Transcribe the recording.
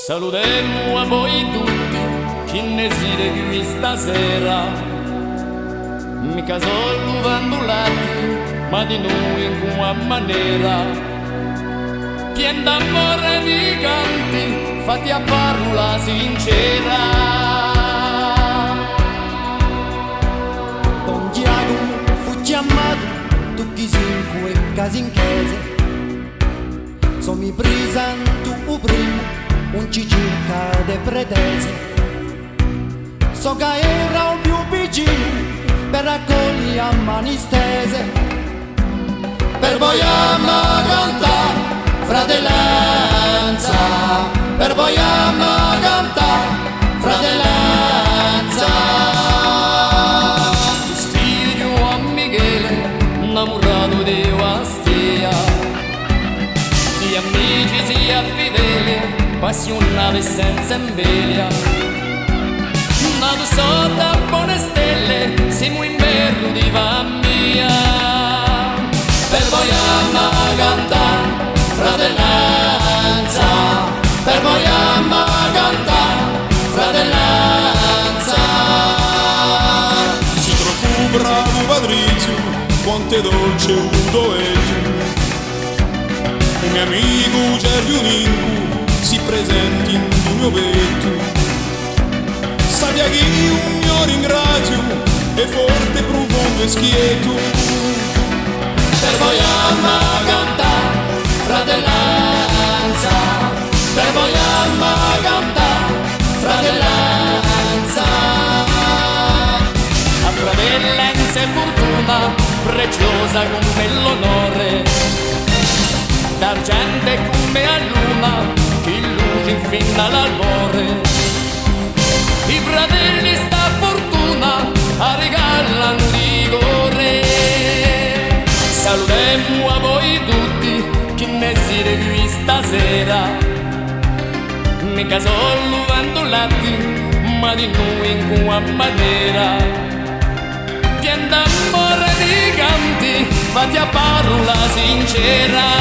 Salutiamo a voi tutti, chi ne siete qui stasera. Mica solo vandulati, ma di noi in una maniera. Pien d'amore di canti, fatti a parola sincera. Don Diago fu chiamato, tutti cinque casi in chiesa. Sono presento o primo, un ci cerca de pretese. So che era un più vicino, per raccogliere a mani stese. Per voi ama cantare, fratellanza. Per voi ama cantare, fratellanza. Studio a Michele, innamorato di Ostia. Di amici sia fedele, passionale senza invelia. Nato sotto a buone stelle, siamo in inverno di mia. Per voi ama cantare, fratellanza. Per voi ama cantare, fratellanza. Si troppo bravo Patrizio, quanto è dolce udo e tu. Un mio amico Sergio Ninco si presenti in mio petto. Sappia che un mio ringrazio è forte, profondo e schieto. Per voi ama cantare, fratellanza. Per voi ama cantare, fratellanza. A fratellanza e fortuna, preziosa come l'onore, d'argento come a luna, che luce fin dall'albore. I fratelli sta fortuna a regalano rigore. Salutiamo a voi tutti, chi ne siete qui stasera. Mica solo vandolati, ma di noi in una maniera. Pien d'amore di canti, fatti a parola sincera.